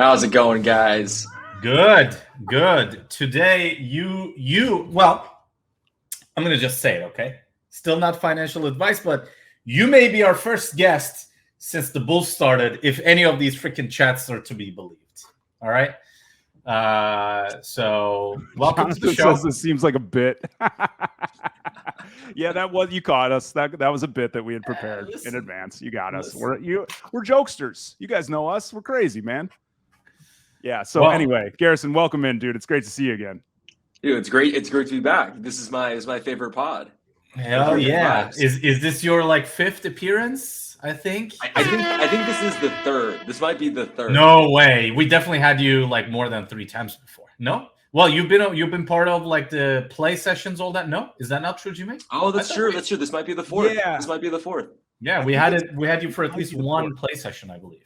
How's it going, guys? Good. Today, well, I'm going to just say it, okay? Still not financial advice, but you may be our first guest since the Bulls started, if any of these freaking chats are to be believed. All right? So welcome Jonathan to the show. Says this seems like a bit. Yeah, you caught us. That was a bit that we had prepared in advance. You got us. We're jokesters. You guys know us. We're crazy, man. Yeah. So anyway, Garrison, welcome in, dude. It's great to see you again. Dude, it's great. It's great to be back. This is my favorite pod. Hell yeah! Is this your fifth appearance? I think. I think this is the third. This might be the third. No way. We definitely had you more than 3 times before. No. Well, you've been part of the play sessions, all that. No, is that not true, Jimmy? Oh, that's true. That's true. This might be the fourth. Yeah. This might be the fourth. Yeah, we had you for at least one play session, I believe.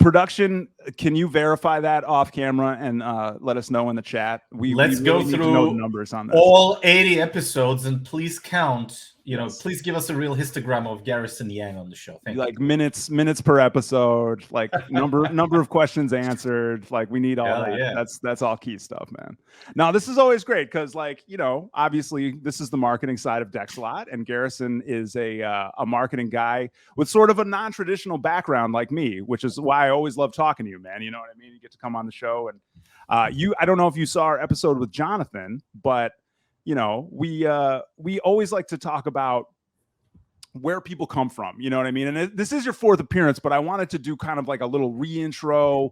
Production, can you verify that off camera and let us know in the chat? Let's go through the numbers on this. All 80 episodes, and please count. Please give us a real histogram of Garrison Yang on the show. Thank you. Minutes per episode, number of questions answered. We need all that. Yeah. That's all key stuff, man. Now this is always great because obviously this is the marketing side of Dexalot, and Garrison is a marketing guy with sort of a non-traditional background like me, which is why I always love talking to you, man. You know what I mean? You get to come on the show, and I don't know if you saw our episode with Jonathan, but we always like to talk about where people come from. You know what I mean? And this is your fourth appearance, but I wanted to do kind of a little reintro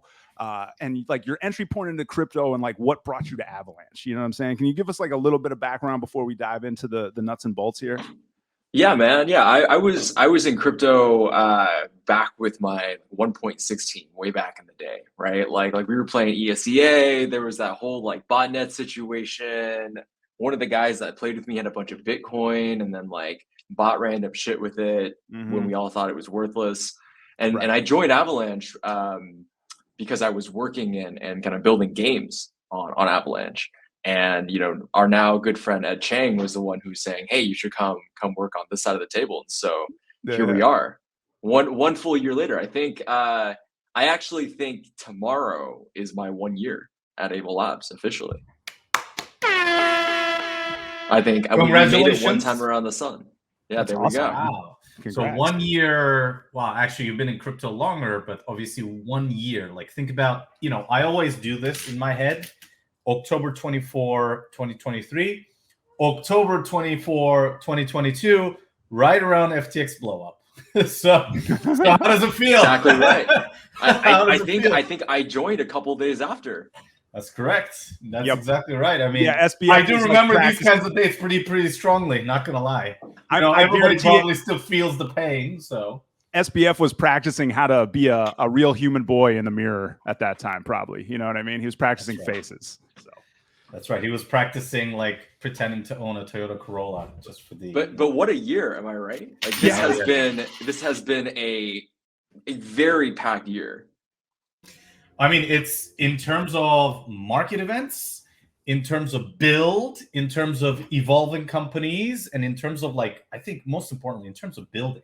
and your entry point into crypto and what brought you to Avalanche. You know what I'm saying? Can you give us a little bit of background before we dive into the nuts and bolts here? Yeah, man. Yeah, I was in crypto back with my 1.6 team way back in the day, right? Like we were playing ESEA. There was that whole botnet situation. One of the guys that played with me had a bunch of Bitcoin and then bought random shit with it when we all thought it was worthless. And I joined Avalanche because I was working and kind of building games on Avalanche. And our now good friend Ed Chang was the one who was saying, "Hey, you should come work on this side of the table." And so here we are, one full year later. I think I actually think tomorrow is my 1 year at Avalabs officially. I think we made it one time around the sun. Yeah, that's awesome. We go. Wow. So 1 year. Wow, actually, you've been in crypto longer, but obviously 1 year. Think about, I always do this in my head. October 24, 2023, October 24, 2022, right around FTX blow up. so how does it feel? Exactly right. I think I joined a couple days after. That's correct. That's exactly right. I mean, SBF I do remember these kinds of dates pretty strongly. Not gonna lie. Everybody probably still feels the pain. So SBF was practicing how to be a real human boy in the mirror at that time. Probably, you know what I mean. He was practicing faces. So that's right. He was practicing pretending to own a Toyota Corolla just for the. But what a year, am I right? This has been a very packed year. I mean, it's in terms of market events, in terms of build, in terms of evolving companies, and in terms of I think most importantly, in terms of building.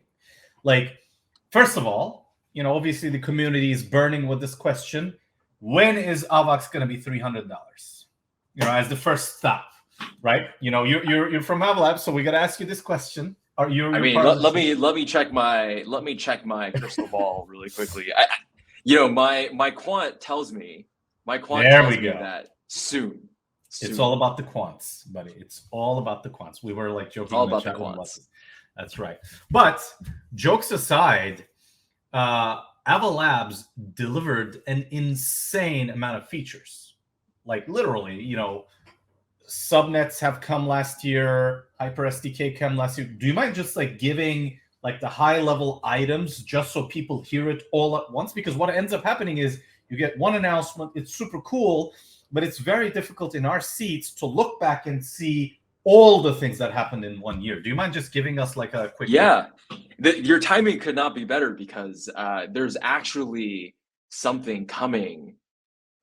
First of all, obviously the community is burning with this question: when is AVAX going to be $300? As the first stop, right? You're from Avalabs, so we got to ask you this question. Let me check my crystal ball really quickly. My quant tells me that soon. It's all about the quants, buddy. It's all about the quants. We were joking all about the quants. That's right. But jokes aside, Avalabs delivered an insane amount of features. Literally, subnets have come last year, Hyper SDK came last year. Do you mind just giving the high level items just so people hear it all at once? Because what ends up happening is you get one announcement, it's super cool, but it's very difficult in our seats to look back and see all the things that happened in 1 year. Do you mind just giving us a quick? Yeah, your timing could not be better because there's actually something coming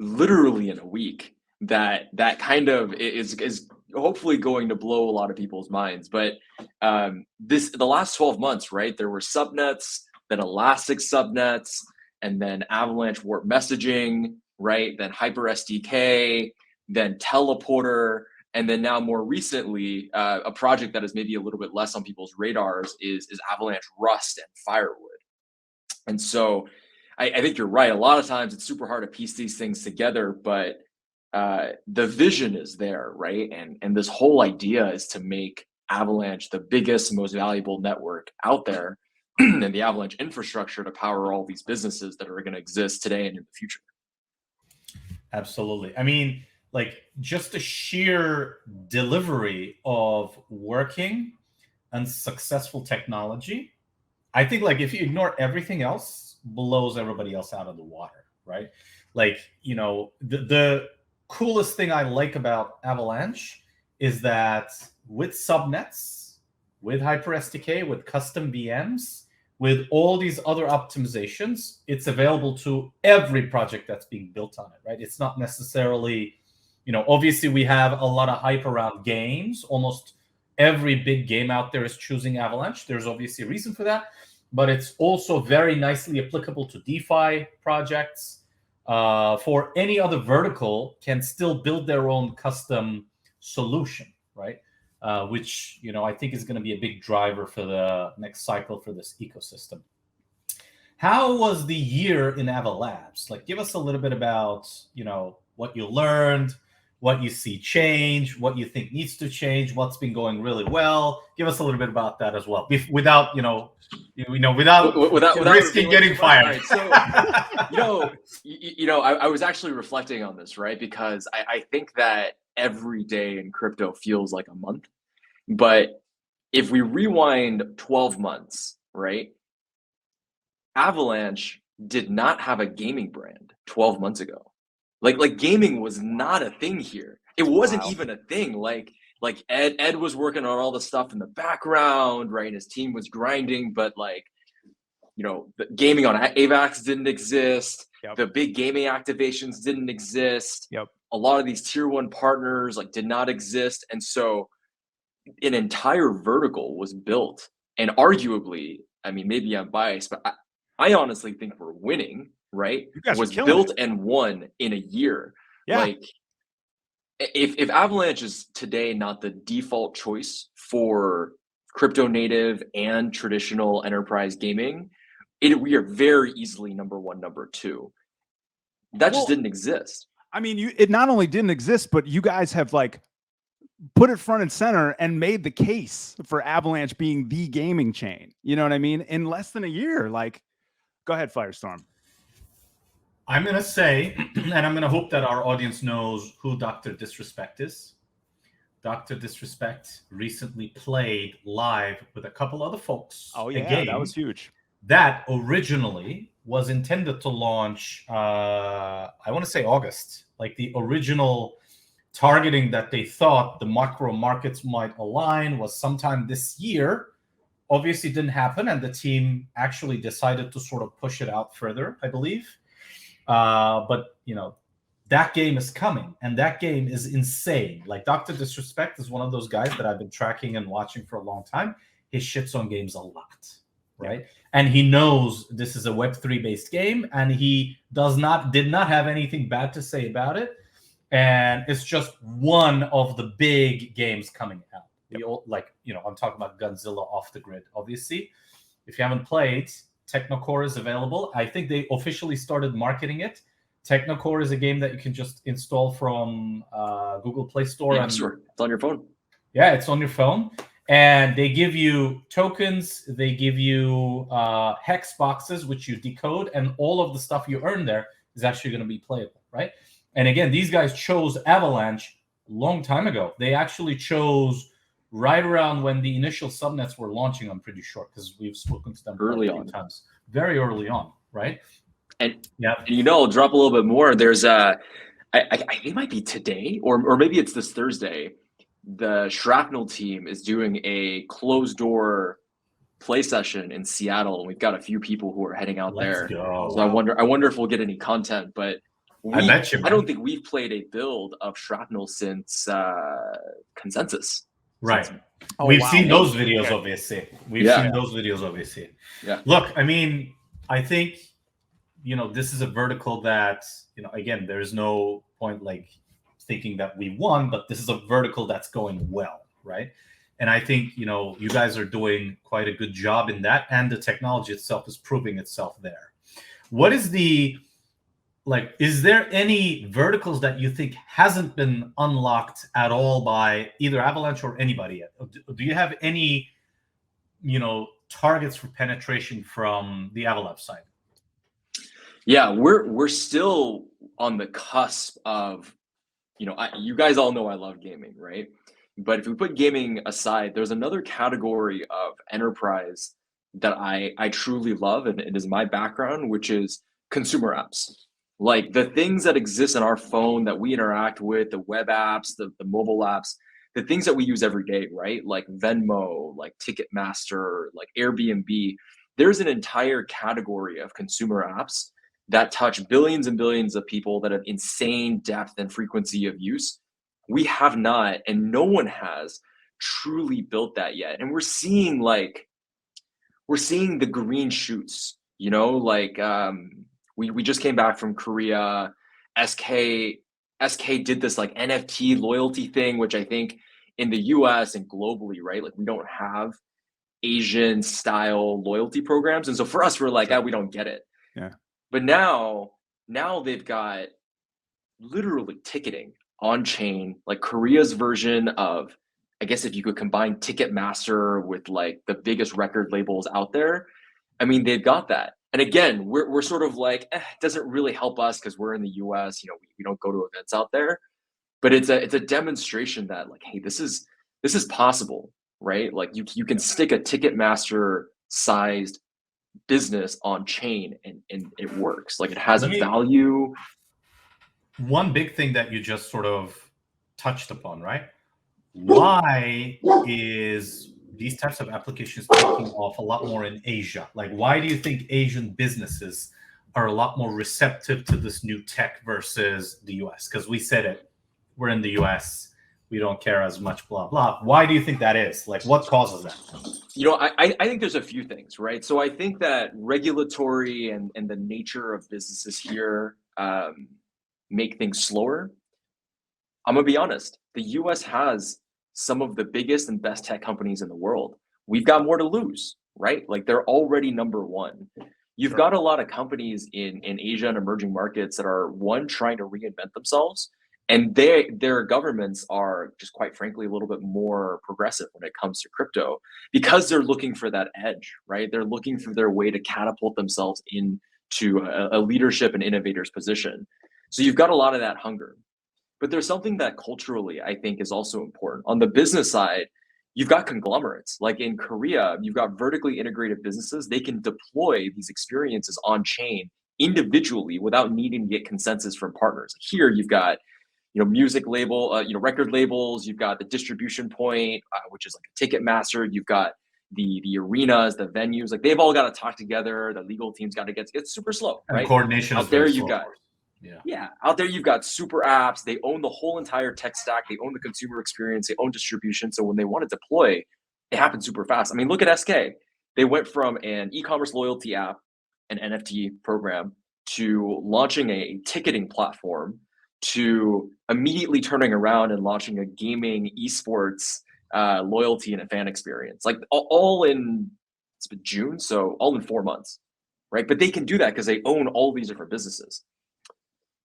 literally in a week that kind of is hopefully going to blow a lot of people's minds. But the last 12 months, right? There were subnets, then elastic subnets, and then Avalanche Warp Messaging, right? Then Hyper SDK, then Teleporter, and then now more recently, a project that is maybe a little bit less on people's radars is Avalanche Rust and Firewood. And so I think you're right. A lot of times it's super hard to piece these things together, but the vision is there, right? And this whole idea is to make Avalanche the biggest, most valuable network out there, and the Avalanche infrastructure to power all these businesses that are going to exist today and in the future. Absolutely. I mean, like, just the sheer delivery of working and successful technology, I think, like, if you ignore everything else, blows everybody else out of the water, right? Like, you know, the coolest thing I like about Avalanche is that with subnets, with Hyper SDK, with custom VMs, with all these other optimizations, it's available to every project that's being built on it, right? It's not necessarily, you know, obviously we have a lot of hype around games. Almost every big game out there is choosing Avalanche. There's obviously a reason for that, but it's also very nicely applicable to DeFi projects. For any other vertical can still build their own custom solution, right? Which, you know, I think is going to be a big driver for the next cycle for this ecosystem. How was the year in Avalabs? Like, give us a little bit about, you know, what you learned, what you see change, what you think needs to change, what's been going really well. Give us a little bit about that as well, without without risking getting fired. Right, so, I was actually reflecting on this, right? Because I think that every day in crypto feels like a month. But if we rewind 12 months, right? Avalanche did not have a gaming brand 12 months ago. Like gaming was not a thing here. It wasn't even a thing. Like Ed was working on all the stuff in the background, right? And his team was grinding, but like, you know, the gaming on AVAX didn't exist. Yep. The big gaming activations didn't exist. Yep. A lot of these tier one partners like did not exist. And so an entire vertical was built, and arguably, I mean, maybe I'm biased, but I honestly think we're winning, right? Was built and won in a year. Yeah. Like, if Avalanche is today not the default choice for crypto native and traditional enterprise gaming, we are very easily number one, number two. That just didn't exist. I mean, it not only didn't exist, but you guys have like put it front and center and made the case for Avalanche being the gaming chain. You know what I mean? In less than a year. Like, go ahead, Firestorm. I'm going to say, and I'm going to hope that our audience knows who Dr. Disrespect is. Dr. Disrespect recently played live with a couple other folks. Oh, yeah, that was huge. That originally was intended to launch, I want to say August. Like, the original targeting that they thought the macro markets might align was sometime this year. Obviously didn't happen, and the team actually decided to sort of push it out further, I believe. But, you know, that game is coming, and that game is insane. Like, Dr. Disrespect is one of those guys that I've been tracking and watching for a long time. He shits on games a lot, right? And he knows this is a Web3 based game, and he did not have anything bad to say about it. And it's just one of the big games coming out. I'm talking about Godzilla Off the Grid, obviously. If you haven't played, Technocore is available. I think they officially started marketing it. Technocore is a game that you can just install from Google Play Store. Yeah, sure. It's on your phone. Yeah, it's on your phone. And they give you tokens. They give you hex boxes, which you decode. And all of the stuff you earn there is actually going to be playable, right? And again, these guys chose Avalanche a long time ago. They actually chose right around when the initial subnets were launching, I'm pretty sure, because we've spoken to them early on times. Very early on, right? And I'll drop a little bit more. There's I think it might be today, or maybe it's this Thursday. The Shrapnel team is doing a closed door play session in Seattle, and we've got a few people who are heading out there. Go. So I wonder if we'll get any content, but I don't think we've played a build of Shrapnel since Consensus. Right. We've seen those videos, obviously. We've seen those videos, obviously. Yeah. Look, I mean, I think this is a vertical that, again, there's no point like thinking that we won, but this is a vertical that's going well, right? And I think, you guys are doing quite a good job in that, and the technology itself is proving itself there. What is is there any verticals that you think hasn't been unlocked at all by either Avalanche or anybody yet? Do you have any, targets for penetration from the Avalabs side? Yeah, we're still on the cusp of, you guys all know I love gaming, right? But if we put gaming aside, there's another category of enterprise that I truly love, and it is my background, which is consumer apps. Like the things that exist on our phone that we interact with, the web apps, the mobile apps, the things that we use every day, right? Like Venmo, like Ticketmaster, like Airbnb. There's an entire category of consumer apps that touch billions and billions of people that have insane depth and frequency of use. We have not, and no one has truly built that yet. And we're seeing the green shoots, we just came back from Korea. SK did this like NFT loyalty thing, which I think in the US and globally, right? Like we don't have Asian style loyalty programs. And so for us, we're like, we don't get it. Yeah. But now they've got literally ticketing on chain, like Korea's version of, I guess if you could combine Ticketmaster with like the biggest record labels out there, I mean, they've got that. And again, we're sort of like, it doesn't really help us because we're in the US, we don't go to events out there. But it's a demonstration that like, hey, this is possible, right? Like you can stick a Ticketmaster sized business on chain and it works. Like it has value. One big thing that you just sort of touched upon, right? Why is these types of applications taking off a lot more in Asia? Like, why do you think Asian businesses are a lot more receptive to this new tech versus the US? Because we said it, we're in the US, we don't care as much, blah, blah. Why do you think that is? Like, what causes that? I think there's a few things, right? So I think that regulatory and the nature of businesses here make things slower. I'm gonna be honest, the US has some of the biggest and best tech companies in the world. We've got more to lose, right? Like they're already number one. You've got a lot of companies in Asia and emerging markets that are trying to reinvent themselves, and their governments are just quite frankly a little bit more progressive when it comes to crypto because they're looking for that edge, right? They're looking for their way to catapult themselves into a leadership and innovator's position. So you've got a lot of that hunger. But there's something that culturally I think is also important. On the business side, you've got conglomerates. Like in Korea, you've got vertically integrated businesses. They can deploy these experiences on chain individually without needing to get consensus from partners. Here, you've got music label, record labels. You've got the distribution point, which is like a Ticketmaster. You've got the arenas, the venues. Like they've all got to talk together. The legal team's got to get. It's super slow, right? And coordination out is there. very You've slow. got. Yeah, out there you've got super apps. They own the whole entire tech stack. They own the consumer experience. They own distribution. So when they want to deploy, it happens super fast. I mean, look at SK. They went from an e-commerce loyalty app, an NFT program, to launching a ticketing platform, to immediately turning around and launching a gaming esports loyalty and a fan experience. Like all in, it's been June, so all in 4 months, right? But they can do that because they own all these different businesses.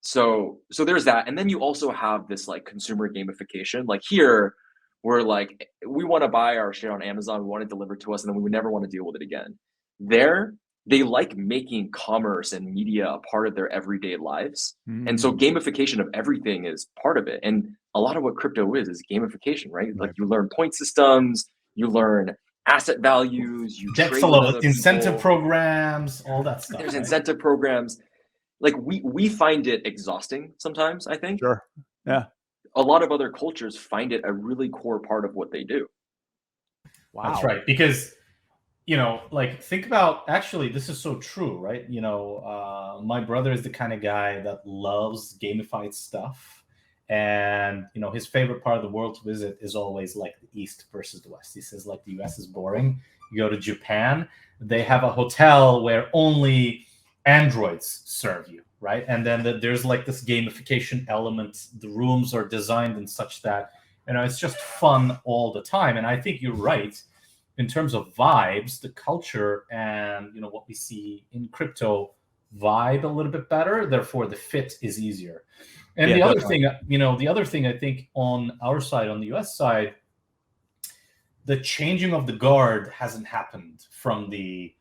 So there's that. And then you also have this like consumer gamification. Like here, we're like, we want to buy our shit on Amazon, we want it delivered to us, and then we would never want to deal with it again. There, they like making commerce and media a part of their everyday lives. And so gamification of everything is part of it. And a lot of what crypto is gamification, right? Like you learn point systems, you learn asset values, you Dexalot, incentive programs, all that stuff. There's incentive programs. Like we find it exhausting sometimes, I think. Sure. Yeah. A lot of other cultures find it a really core part of what they do. Wow. That's right. Because, like think about, actually, this is so true, right? My brother is the kind of guy that loves gamified stuff. And, his favorite part of the world to visit is always like the East versus the West. He says like the US is boring. You go to Japan, they have a hotel where only androids serve you, right? And then there's like this gamification element. The rooms are designed in such that, it's just fun all the time. And I think you're right in terms of vibes, the culture, and what we see in crypto vibe a little bit better. Therefore, the fit is easier. And the other thing, the other thing I think on our side, on the US side, the changing of the guard hasn't happened from the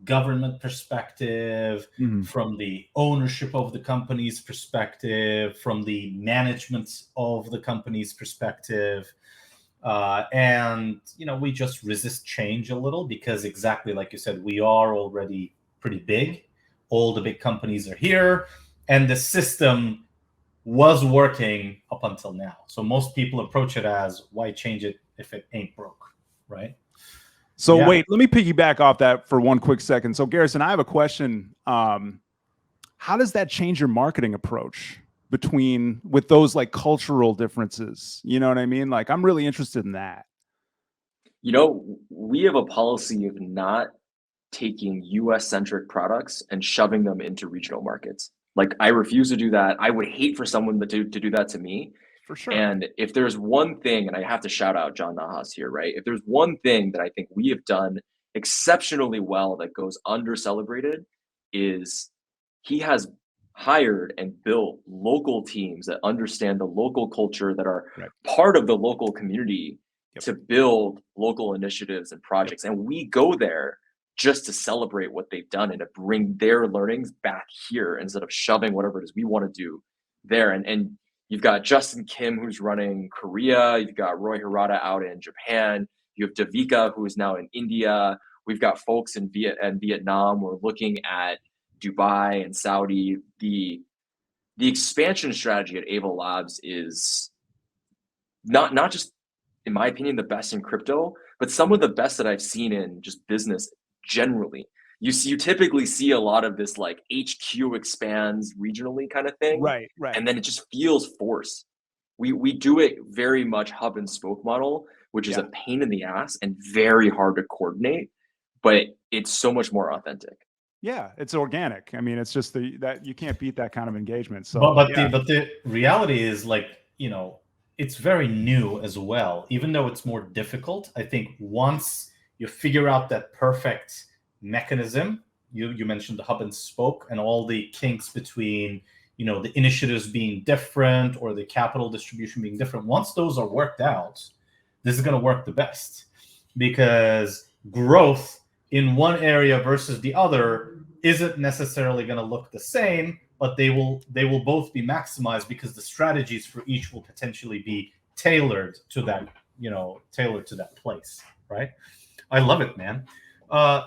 government perspective, from the ownership of the company's perspective, from the management of the company's perspective. And we just resist change a little because, exactly like you said, we are already pretty big. All the big companies are here, and the system was working up until now. So most people approach it as, why change it if it ain't broke, right? So wait, let me piggyback off that for one quick second. So Garrison, I have a question. How does that change your marketing approach with those like cultural differences? You know what I mean? Like, I'm really interested in that. We have a policy of not taking US centric products and shoving them into regional markets. Like, I refuse to do that. I would hate for someone to do that to me. For sure. And if there's one thing, and I have to shout out John Nahas here, right? If there's one thing that I think we have done exceptionally well that goes under celebrated, is he has hired and built local teams that understand the local culture, that are part of the local community, to build local initiatives and projects. And we go there just to celebrate what they've done and to bring their learnings back here instead of shoving whatever it is we want to do there. And you've got Justin Kim, who's running Korea. You've got Roy Hirata out in Japan. You have Davika, who is now in India. We've got folks in Vietnam. We're looking at Dubai and Saudi. The expansion strategy at Avalabs is not just, in my opinion, the best in crypto, but some of the best that I've seen in just business generally. You typically see a lot of this like HQ expands regionally kind of thing, right? And then it just feels forced. We do it very much hub and spoke model, which is a pain in the ass and very hard to coordinate, but it's so much more authentic. Yeah, it's organic. I mean, it's just that you can't beat that kind of engagement. So, but the reality is, like, it's very new as well. Even though it's more difficult, I think once you figure out that perfect mechanism, you mentioned the hub and spoke and all the kinks between, the initiatives being different or the capital distribution being different. Once those are worked out, this is going to work the best, because growth in one area versus the other isn't necessarily going to look the same, but they will both be maximized because the strategies for each will potentially be tailored to that, tailored to that place, right? I love it, man.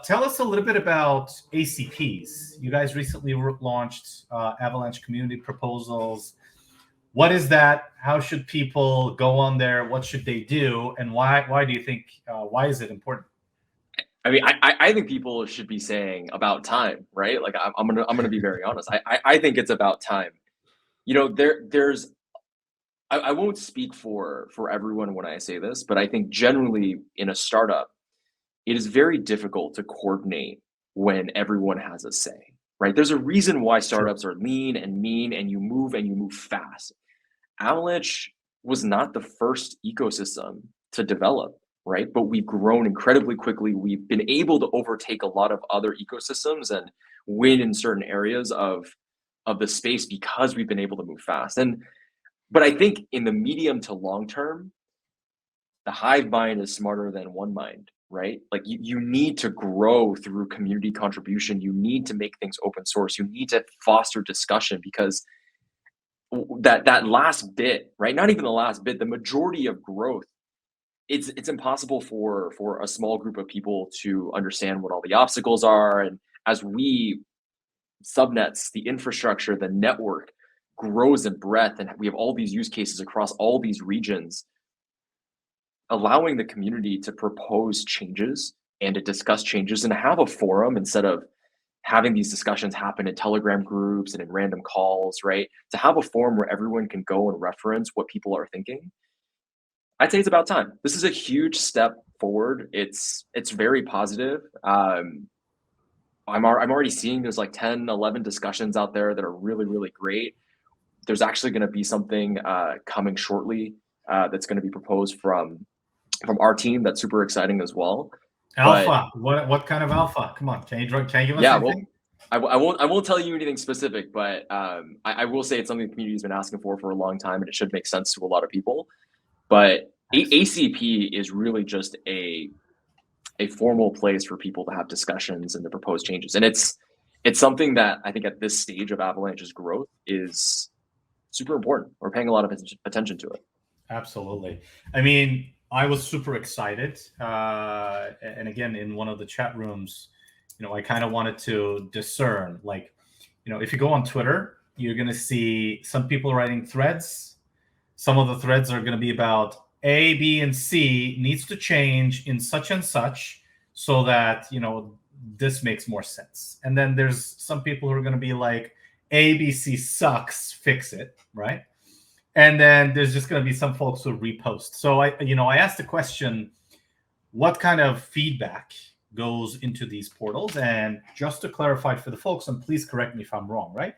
Tell us a little bit about ACPs. You guys recently launched Avalanche Community Proposals. What is that? How should people go on there? What should they do? And why do you think, why is it important? I mean, I think people should be saying about time, right? Like, I'm gonna be very honest. I think it's about time. There's I won't speak for everyone when I say this, but I think generally in a startup, it is very difficult to coordinate when everyone has a say, right? There's a reason why startups are lean and mean, and you move fast. Avalanche was not the first ecosystem to develop, right? But we've grown incredibly quickly. We've been able to overtake a lot of other ecosystems and win in certain areas of the space because we've been able to move fast. But I think in the medium to long term, the hive mind is smarter than one mind, right? Like, you need to grow through community contribution. You need to make things open source. You need to foster discussion, because that last bit, right? Not even the last bit, the majority of growth, it's impossible for a small group of people to understand what all the obstacles are. And as subnets, the infrastructure, the network grows in breadth, and we have all these use cases across all these regions, allowing the community to propose changes and to discuss changes and have a forum instead of having these discussions happen in Telegram groups and in random calls, right? To have a forum where everyone can go and reference what people are thinking. I'd say it's about time. This is a huge step forward. It's very positive. I'm already seeing there's like 10, 11 discussions out there that are really, really great. There's actually going to be something coming shortly that's going to be proposed from our team that's super exciting as well. Alpha? What kind of alpha? Come on, can you give us anything? Well, I won't tell you anything specific, but I will say it's something the community's been asking for a long time, and it should make sense to a lot of people. But ACP is really just a formal place for people to have discussions and to propose changes, and it's something that I think at this stage of Avalanche's growth is super important. We're paying a lot of attention to it. Absolutely. I mean, I was super excited, and again, in one of the chat rooms, I kind of wanted to discern, like, if you go on Twitter, you're going to see some people writing threads. Some of the threads are going to be about A, B, and C needs to change in such and such so that, this makes more sense. And then there's some people who are going to be like, A, B, C sucks, fix it, right? And then there's just going to be some folks who repost. So I asked the question, what kind of feedback goes into these portals? And just to clarify for the folks, and please correct me if I'm wrong, right?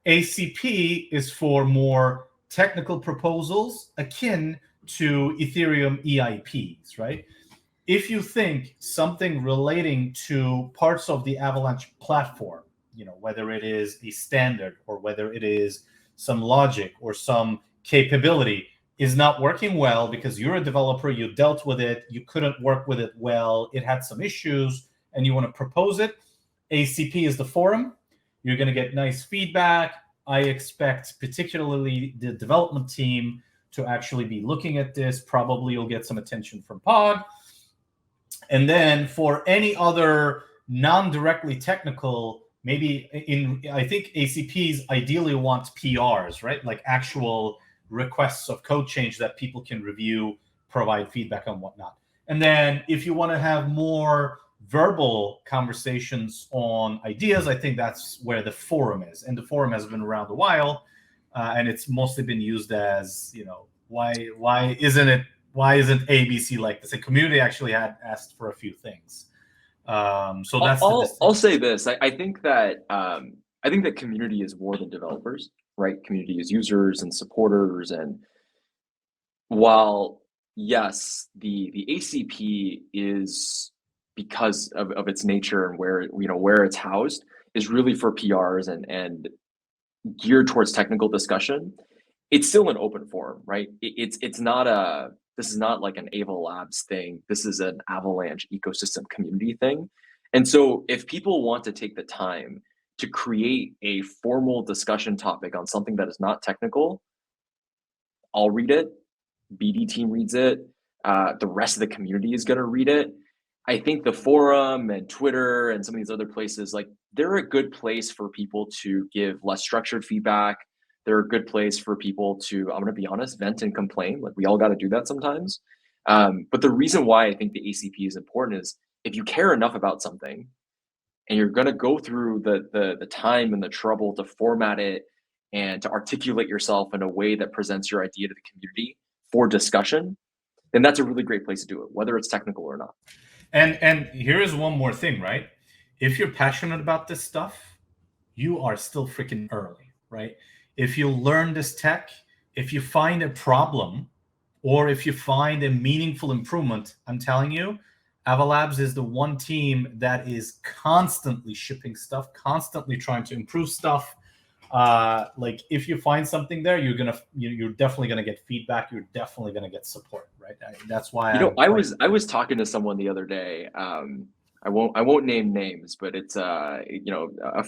ACP is for more technical proposals akin to Ethereum EIPs, right? If you think something relating to parts of the Avalanche platform, whether it is a standard or whether it is some logic or some capability is not working well because you're a developer, you dealt with it, you couldn't work with it well, it had some issues, and you want to propose it, ACP is the forum. You're going to get nice feedback. I expect particularly the development team to actually be looking at this. Probably you'll get some attention from Pod. And then for any other non-directly technical, maybe I think ACPs ideally want PRs, right? Like actual requests of code change that people can review, provide feedback on, whatnot. And then if you want to have more verbal conversations on ideas, I think that's where the forum is. And the forum has been around a while, and it's mostly been used as, why isn't ABC like this? The community actually had asked for a few things. So that's I'll say this. I think that community is more than developers, right? Community is users and supporters, and while yes, the ACP is, because of its nature and where it's housed, is really for PRs and geared towards technical discussion. It's still an open forum, right? It's not this is not like an Avalabs thing. This is an Avalanche ecosystem community thing. And so if people want to take the time to create a formal discussion topic on something that is not technical, I'll read it. BD team reads it. The rest of the community is going to read it. I think the forum and Twitter and some of these other places, like, they're a good place for people to give less structured feedback. They're a good place for people to, I'm going to be honest, vent and complain. Like, we all got to do that sometimes. But the reason why I think the ACP is important is if you care enough about something and you're going to go through the time and the trouble to format it and to articulate yourself in a way that presents your idea to the community for discussion, then that's a really great place to do it, whether it's technical or not. And here is one more thing, right? If you're passionate about this stuff, you are still freaking early, right? If you learn this tech, if you find a problem, or if you find a meaningful improvement, I'm telling you, Avalabs is the one team that is constantly shipping stuff, constantly trying to improve stuff. Like, if you find something there, you're definitely gonna get feedback. You're definitely gonna get support, right? That's why I was talking to someone the other day. I won't name names, but it's a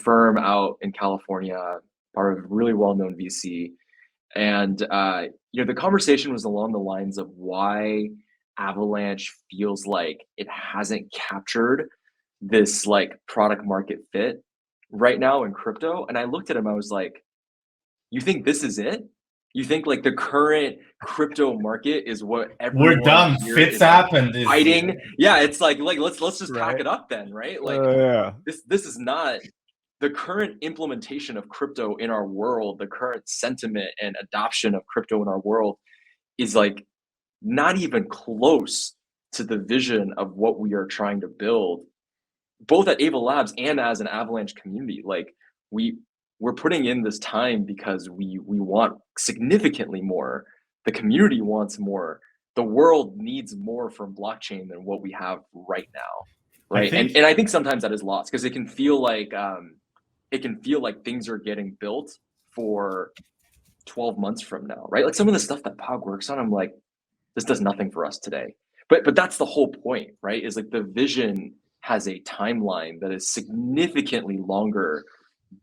firm out in California, part of a really well-known VC, and the conversation was along the lines of why Avalanche feels like it hasn't captured this like product market fit right now in crypto. And I looked at him, I was like, you think this is it? You think like the current crypto market is what everyone we're done? Fits happened. Fighting. Yeah, it's like let's just pack it up then, right? Like this is not the current implementation of crypto in our world. The current sentiment and adoption of crypto in our world is like not even close to the vision of what we are trying to build both at Avalabs and as an Avalanche community, like we're putting in this time because we want significantly more. The community wants more. The world needs more from blockchain than what we have right now, right? And I think sometimes that is lost because it can feel like things are getting built for 12 months from now, right? Like some of the stuff that Pog works on, I'm like, this does nothing for us today. But that's the whole point, right? Is like the vision has a timeline that is significantly longer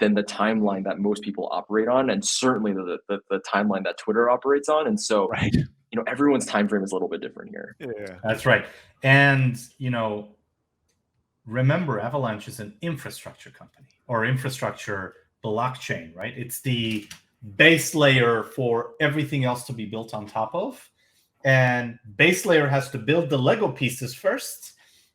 than the timeline that most people operate on, and certainly the timeline that Twitter operates on. And so, right, everyone's time frame is a little bit different here. Yeah, that's right. And remember, Avalanche is an infrastructure company or infrastructure blockchain, right? It's the base layer for everything else to be built on top of. And base layer has to build the Lego pieces first.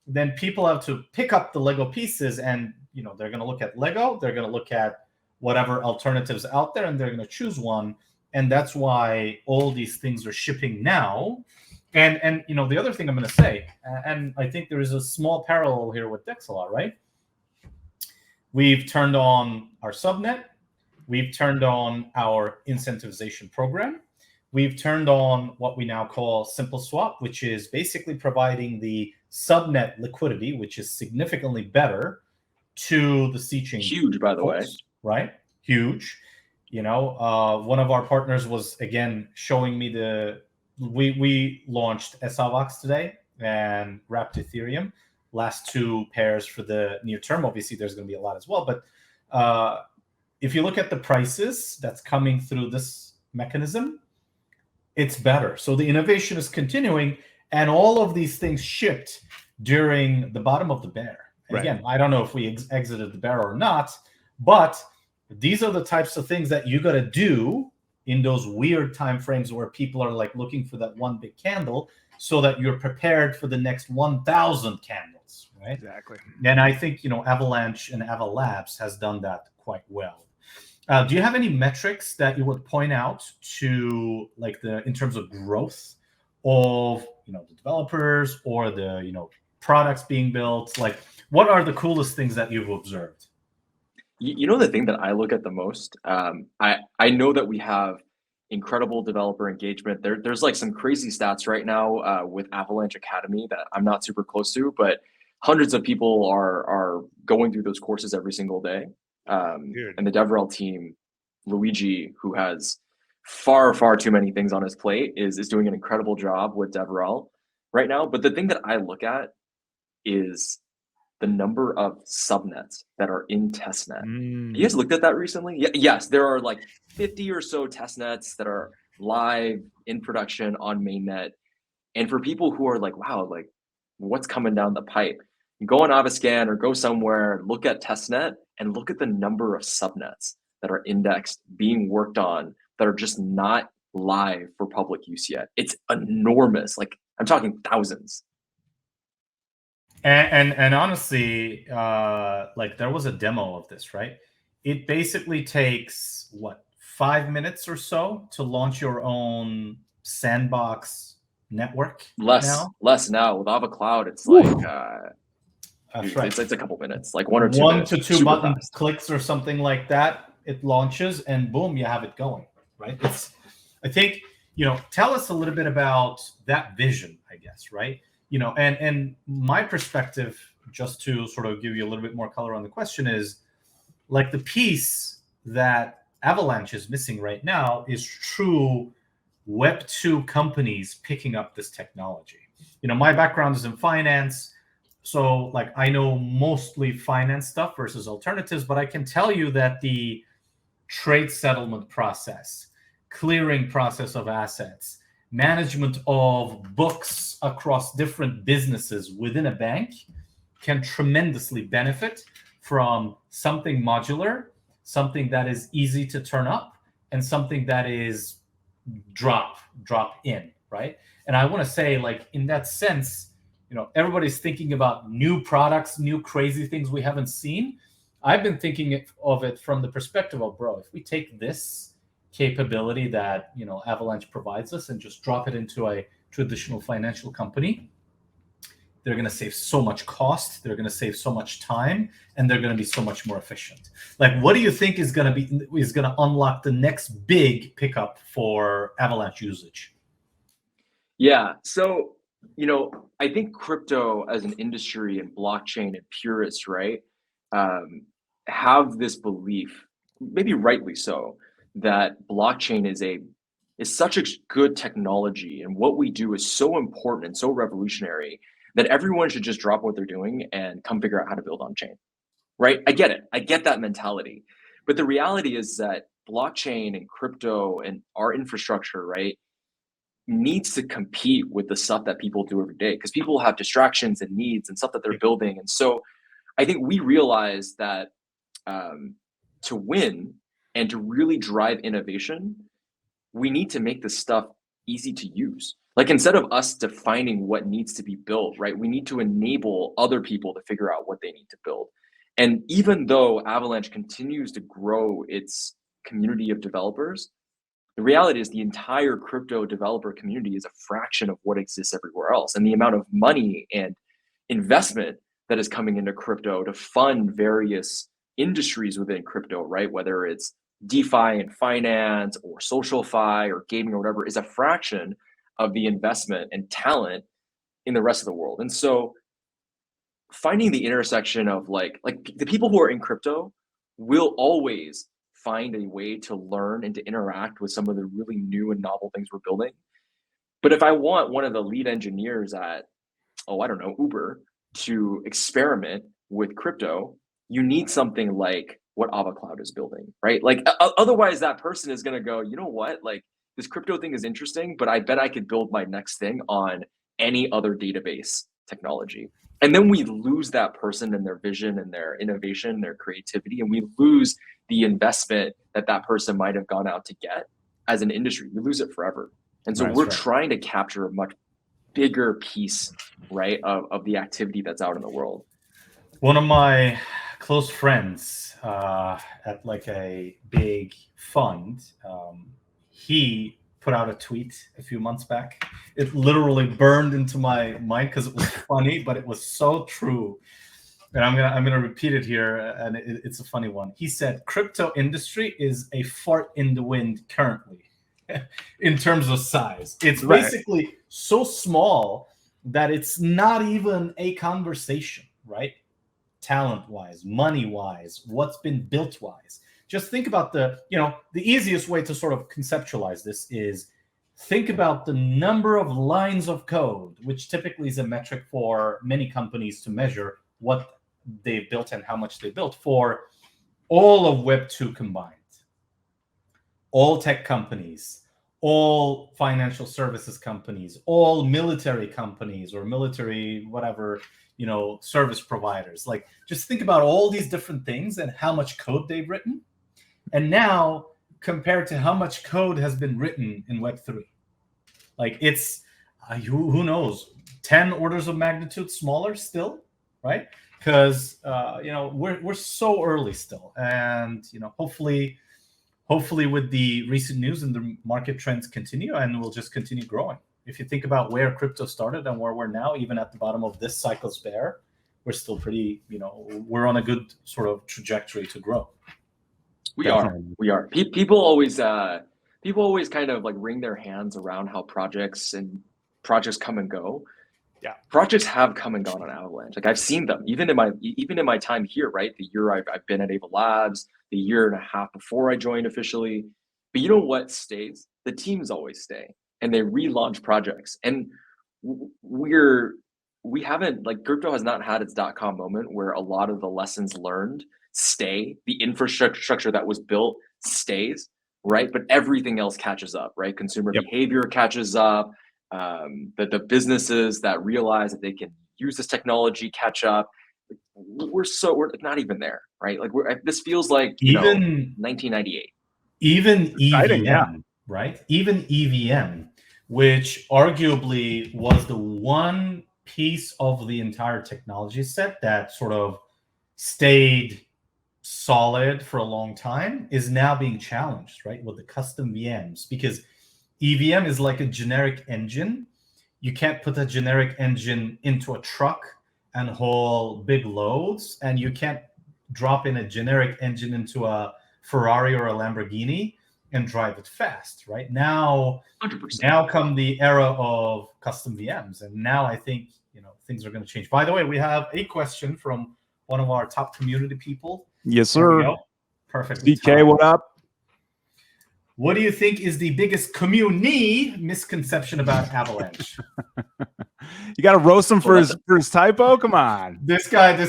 Then people have to pick up the Lego pieces, and they're going to look at Lego. They're going to look at whatever alternatives out there, and they're going to choose one. And that's why all these things are shipping now. And the other thing I'm going to say, and I think there is a small parallel here with Dexalot, right? We've turned on our subnet. We've turned on our incentivization program. We've turned on what we now call Simple Swap, which is basically providing the subnet liquidity, which is significantly better to the C-chain. Huge, by the way. Right? Huge. One of our partners was, again, showing me we launched SRVox today and wrapped Ethereum. Last two pairs for the near term. Obviously, there's going to be a lot as well. But if you look at the prices that's coming through this mechanism, it's better. So the innovation is continuing, and all of these things shipped during the bottom of the bear. Right. Again, I don't know if we exited the bear or not, but these are the types of things that you got to do in those weird time frames where people are like looking for that one big candle, so that you're prepared for the next 1,000 candles, right? Exactly. And I think Avalanche and Avalabs has done that quite well. Do you have any metrics that you would point out to, like in terms of growth of the developers or the products being built? Like, what are the coolest things that you've observed? The thing that I look at the most, I know that we have incredible developer engagement. There's like some crazy stats right now with Avalanche Academy that I'm not super close to, but hundreds of people are going through those courses every single day. And the DevRel team, Luigi, who has far too many things on his plate, is doing an incredible job with DevRel right now. But the thing that I look at is the number of subnets that are in testnet. You guys looked at that recently? Yes, there are like 50 or so testnets that are live in production on mainnet. And for people who are like, wow, like what's coming down the pipe? Go on Avascan or go somewhere, look at testnet and look at the number of subnets that are indexed, being worked on, that are just not live for public use yet. It's enormous. Like I'm talking thousands. And honestly, like there was a demo of this, right? It basically takes 5 minutes or so to launch your own sandbox network. Less now with Ava Cloud. It's like right. It's a couple minutes, like 1 or 2 minutes. 1 to 2 button clicks or something like that. It launches and boom, you have it going, right? I think tell us a little bit about that vision, I guess, right? And my perspective, just to sort of give you a little bit more color on the question, is like the piece that Avalanche is missing right now is true Web 2 companies picking up this technology. My background is in finance, so like I know mostly finance stuff versus alternatives, but I can tell you that the trade settlement process, clearing process of assets, management of books across different businesses within a bank can tremendously benefit from something modular, something that is easy to turn up, and something that is drop in, right? And I want to say, like, in that sense, everybody's thinking about new products, new crazy things we haven't seen. I've been thinking of it from the perspective of, bro, if we take this capability that Avalanche provides us and just drop it into a traditional financial company, they're going to save so much cost, they're going to save so much time, and they're going to be so much more efficient. Like, what do you think is going to unlock the next big pickup for Avalanche usage? Yeah. So, I think crypto as an industry and blockchain and purists, right, have this belief, maybe rightly so, that blockchain is such a good technology, and what we do is so important and so revolutionary that everyone should just drop what they're doing and come figure out how to build on chain. Right? I get it. I get that mentality. But the reality is that blockchain and crypto and our infrastructure, right, needs to compete with the stuff that people do every day, because people have distractions and needs and stuff that they're building. And so I think we realize that to win and to really drive innovation, we need to make this stuff easy to use. Like, instead of us defining what needs to be built, right, we need to enable other people to figure out what they need to build. And even though Avalanche continues to grow its community of developers, the reality is the entire crypto developer community is a fraction of what exists everywhere else. And the amount of money and investment that is coming into crypto to fund various industries within crypto, right, whether it's DeFi and finance or social fi or gaming or whatever, is a fraction of the investment and talent in the rest of the world. And so finding the intersection of like the people who are in crypto will always find a way to learn and to interact with some of the really new and novel things we're building. But if I want one of the lead engineers at, I don't know, Uber to experiment with crypto, you need something like what Avacloud is building, right? Like, otherwise that person is going to go, you know what, like, this crypto thing is interesting, but I bet I could build my next thing on any other database technology. And then we lose that person and their vision and their innovation, their creativity, and we lose the investment that person might have gone out to get as an industry. We lose it forever. And so we're trying to capture a much bigger piece, right, of the activity that's out in the world. One of my close friends at like a big fund, he put out a tweet a few months back. It literally burned into my mind because it was funny, but it was so true. And I'm gonna repeat it here, and it's a funny one. He said, "Crypto industry is a fart in the wind currently, in terms of size. It's basically so small that it's not even a conversation, right? Talent-wise, money-wise, what's been built-wise. Just think about the easiest way to sort of conceptualize this is think about the number of lines of code, which typically is a metric for many companies to measure what they built and how much they built for all of Web 2 combined. All tech companies, all financial services companies, all military companies or military whatever, service providers. Like, just think about all these different things and how much code they've written. And now compared to how much code has been written in Web3. Like, it's, who knows, 10 orders of magnitude smaller still, right? Because, we're so early still. And, hopefully with the recent news and the market trends continue, and we'll just continue growing. If you think about where crypto started and where we're now, even at the bottom of this cycle's bear, we're still pretty, we're on a good sort of trajectory to grow. We are. People always kind of like wring their hands around how projects come and go. Yeah, projects have come and gone on Avalanche. Like, I've seen them even in my time here, right? The year I've been at Avalabs, the year and a half before I joined officially. But you know what stays? The teams always stay, and they relaunch projects. And we haven't, like, crypto has not had its .com moment where a lot of the lessons learned stay. The infrastructure that was built stays, right? But everything else catches up, right? Consumer behavior catches up. The businesses that realize that they can use this technology catch up. We're not even there, right? Like, this feels like even 1998. Even EVM, right? Even EVM, which arguably was the one piece of the entire technology set that sort of stayed solid for a long time, is now being challenged, right? With the custom VMs, because EVM is like a generic engine. you can't put a generic engine into a truck and haul big loads, and you can't drop in a generic engine into a Ferrari or a Lamborghini and drive it fast. Right now, 100%. now come the era of custom VMs, and now I think things are going to change. By the way, we have a question from one of our top community people. Yes, sir. Perfect. DK, what up? What do you think is the biggest community misconception about Avalanche? You got to roast him for his typo. Come on. This guy, I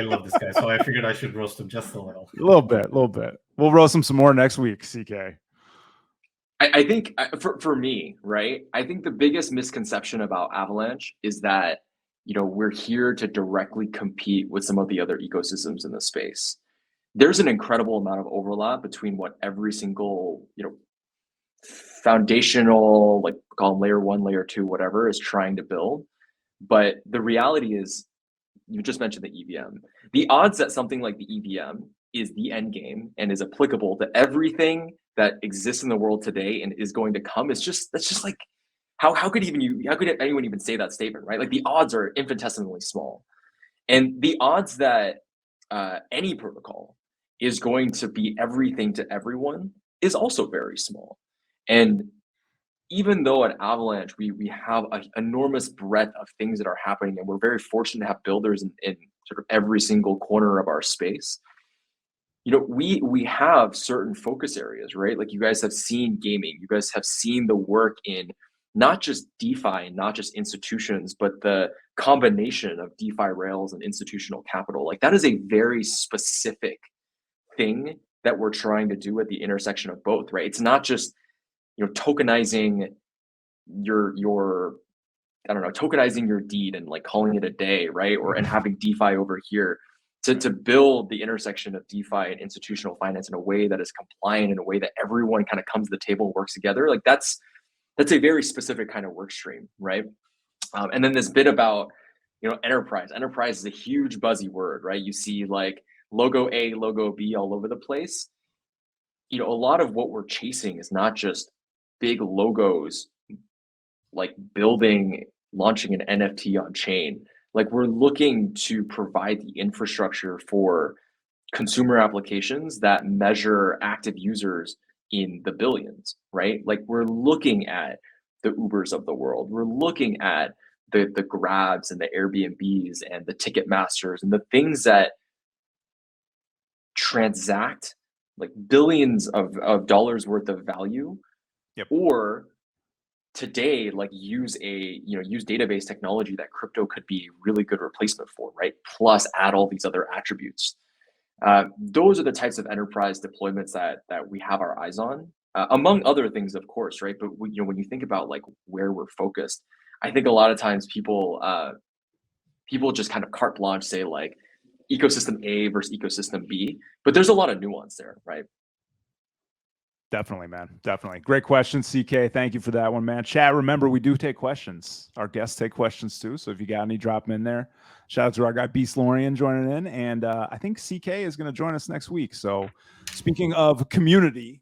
love this guy, so I figured I should roast him just a little. A little bit. We'll roast him some more next week, CK. I think for me, right, I think the biggest misconception about Avalanche is that, we're here to directly compete with some of the other ecosystems in the space. There's an incredible amount of overlap between what every single, foundational, like call them layer 1, layer 2, whatever, is trying to build. But the reality is, you just mentioned the EVM. The odds that something like the EVM is the end game and is applicable to everything that exists in the world today and is going to come that's just like, how could anyone even say that statement, right? Like, the odds are infinitesimally small. And the odds that any protocol is going to be everything to everyone is also very small. And even though at Avalanche we have an enormous breadth of things that are happening, and we're very fortunate to have builders in sort of every single corner of our space, we have certain focus areas, right? Like, you guys have seen gaming, you guys have seen the work in not just DeFi, not just institutions, but the combination of DeFi rails and institutional capital. Like, that is a very specific thing that we're trying to do at the intersection of both, right? It's not just tokenizing your tokenizing your deed and like calling it a day, right? And having DeFi over here to build the intersection of DeFi and institutional finance in a way that is compliant, in a way that everyone kind of comes to the table and works together. Like, that's a very specific kind of work stream, right? And then this bit about enterprise. Enterprise is a huge buzzy word, right? You see like logo A, logo B all over the place. A lot of what we're chasing is not just big logos, like launching an NFT on chain. Like, we're looking to provide the infrastructure for consumer applications that measure active users in the billions, right? Like, we're looking at the Ubers of the world. We're looking at the Grabs and the Airbnbs and the Ticketmasters and the things that transact like billions of dollars worth of value. Yep. Or today, like, use database technology that crypto could be a really good replacement for, right? Plus add all these other attributes. Those are the types of enterprise deployments that we have our eyes on, among other things, of course, right? But when you think about like where we're focused, I think a lot of times people just kind of carte blanche say like ecosystem A versus ecosystem B, but there's a lot of nuance there, right? Definitely, man. Definitely. Great question, CK. Thank you for that one, man. Chat, remember, we do take questions. Our guests take questions too. So if you got any, drop them in there. Shout out to our guy, Beast Lorian, joining in. And I think CK is going to join us next week. So speaking of community,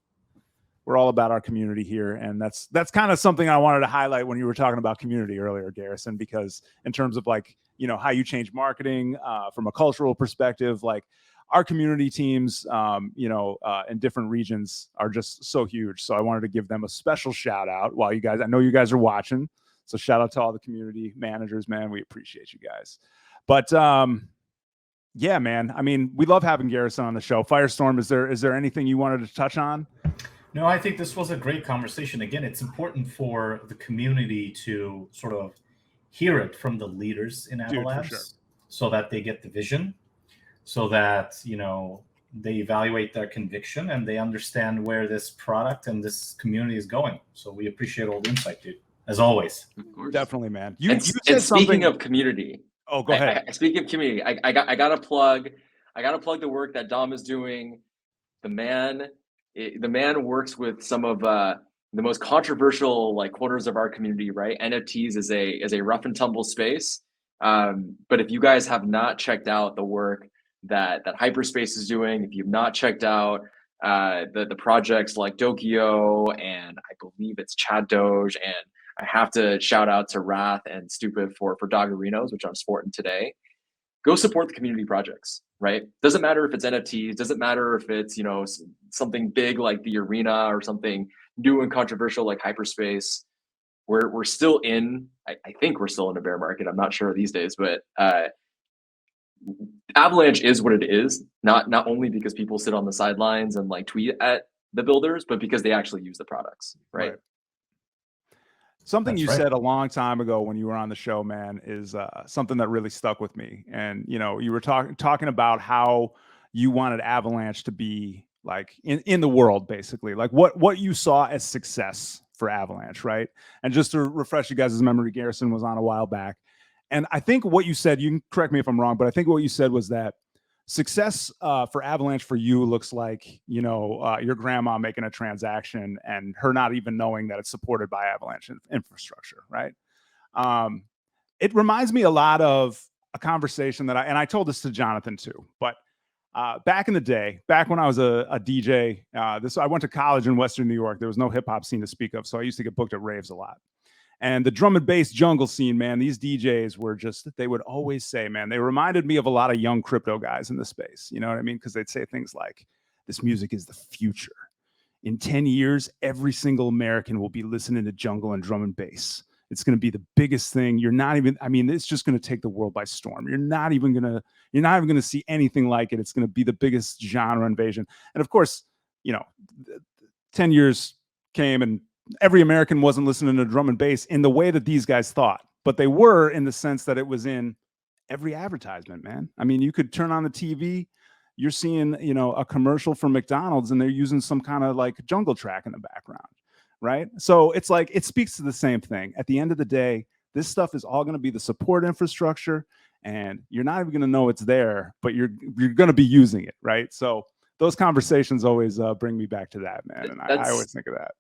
we're all about our community here. And that's kind of something I wanted to highlight when you were talking about community earlier, Garrison, because in terms of like, how you change marketing from a cultural perspective, like, our community teams, in different regions are just so huge. So I wanted to give them a special shout out while I know you guys are watching. So shout out to all the community managers, man. We appreciate you guys. But yeah, man, I mean, we love having Garrison on the show. Firestorm, is there anything you wanted to touch on? No, I think this was a great conversation. Again, it's important for the community to sort of hear it from the leaders in Avalabs, so that they get the vision, so that, they evaluate their conviction and they understand where this product and this community is going. So we appreciate all the insight, dude, as always. Definitely, man. You said speaking of community. Oh, go ahead. Speaking of community, I gotta plug the work that Dom is doing. The man works with some of the most controversial like corners of our community, right? NFTs is a rough and tumble space. But if you guys have not checked out the work that Hyperspace is doing, if you've not checked out the projects like Dokio and I believe it's Chad Doge and I have to shout out to Wrath and Stupid for Doggerinos, which I'm sporting today. Go support the community projects, right? Doesn't matter if it's NFTs, doesn't matter if it's, you know, something big like the arena or something new and controversial like hyperspace. We're still in, I think we're still in a bear market. I'm not sure these days, but Avalanche is what it is, not only because people sit on the sidelines and like tweet at the builders, but because they actually use the products, right? Something you said a long time ago when you were on the show, man, is something that really stuck with me. And, you know, you were talking about how you wanted Avalanche to be like in the world, basically, like what you saw as success for Avalanche, right? And just to refresh you guys' memory, Garrison was on a while back. And I think what you said, you can correct me if I'm wrong, but I think what you said was that success for Avalanche for you looks like, you know, your grandma making a transaction and her not even knowing that it's supported by Avalanche infrastructure, right? It reminds me a lot of a conversation that I told this to Jonathan too, but back in the day, back when I was a DJ, I went to college in Western New York. There was no hip hop scene to speak of, so I used to get booked at raves a lot. And the drum and bass jungle scene, man, these DJs were just, they would always say, man, they reminded me of a lot of young crypto guys in the space. You know what I mean? Because they'd say things like, this music is the future. In 10 years, every single American will be listening to jungle and drum and bass. It's going to be the biggest thing. You're not even, I mean, it's just going to take the world by storm. You're not even going to see anything like it. It's going to be the biggest genre invasion. And of course, you know, 10 years came and every American wasn't listening to drum and bass in the way that these guys thought, but they were in the sense that it was in every advertisement, man. I mean, you could turn on the TV, you're seeing, you know, a commercial for McDonald's and they're using some kind of like jungle track in the background, right? So it's like, it speaks to the same thing. At the end of the day, this stuff is all going to be the support infrastructure and you're not even going to know it's there, but you're going to be using it, right? So those conversations always bring me back to that, man. And I always think of that.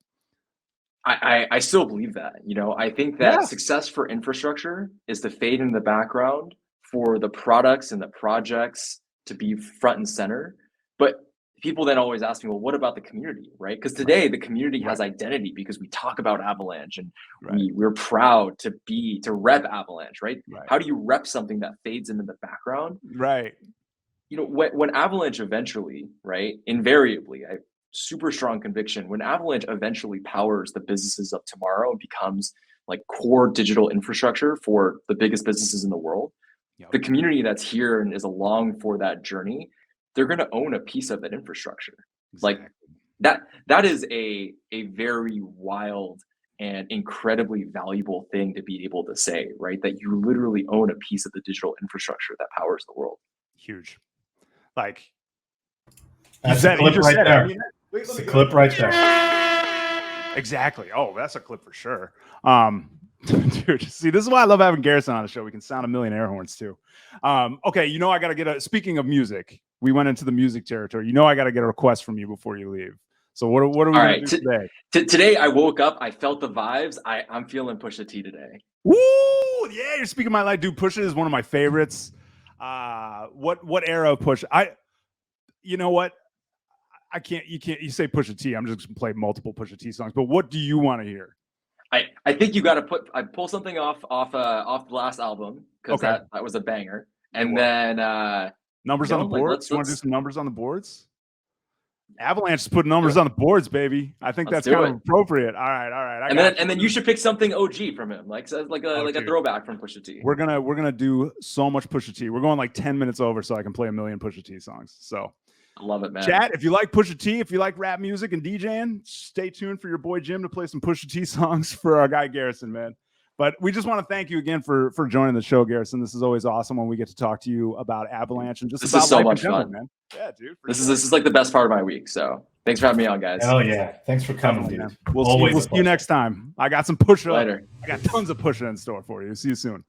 I still believe that, you know, I think that success for infrastructure is to fade in the background for the products and the projects to be front and center. But people then always ask me, well, what about the community, right? Because today the community has identity because we talk about Avalanche and we're proud to rep Avalanche, right? How do you rep something that fades into the background? Right. You know, when Avalanche eventually, right, invariably, super strong conviction, when Avalanche eventually powers the businesses of tomorrow and becomes like core digital infrastructure for the biggest businesses in the world, the community that's here and is along for that journey, they're going to own a piece of that infrastructure. Exactly. Like that is a very wild and incredibly valuable thing to be able to say, right? That you literally own a piece of the digital infrastructure that powers the world. Huge. Like, that's a clip right there. It's a clip right there. Exactly. Oh, that's a clip for sure. Dude, see, this is why I love having Garrison on the show. We can sound a million air horns too. Okay, you know, I got to speaking of music, we went into the music territory. You know, I got to get a request from you before you leave. So what are we going to do today? Today I woke up, I felt the vibes. I'm feeling Pusha T today. Woo! Yeah, you're speaking my life, dude. Pusha is one of my favorites. What era of Pusha? You know what? You say Pusha T. I'm just gonna play multiple Pusha T songs, but what do you want to hear? I think you got to pull something off the last album because that was a banger, and then numbers on the boards. You want to do some numbers on the boards? Avalanche is putting numbers on the boards, baby. I think that's kind of appropriate. All right. And then you should pick something OG from him, like a throwback from Pusha T. We're gonna do so much Pusha T. We're going like 10 minutes over, so I can play a million Pusha T songs. So. I love it, man. Chat, if you like Pusha T, if you like rap music and DJing, stay tuned for your boy Jim to play some Pusha T songs for our guy Garrison, man. But we just want to thank you again for joining the show, Garrison. This is always awesome when we get to talk to you about Avalanche and just this about is so much fun, man. Yeah, dude. This is like the best part of my week. So thanks for having me on, guys. Hell yeah. Thanks for coming, dude. Man. We'll see you next time. I got some Pusha. Later. I got tons of Pusha in store for you. See you soon.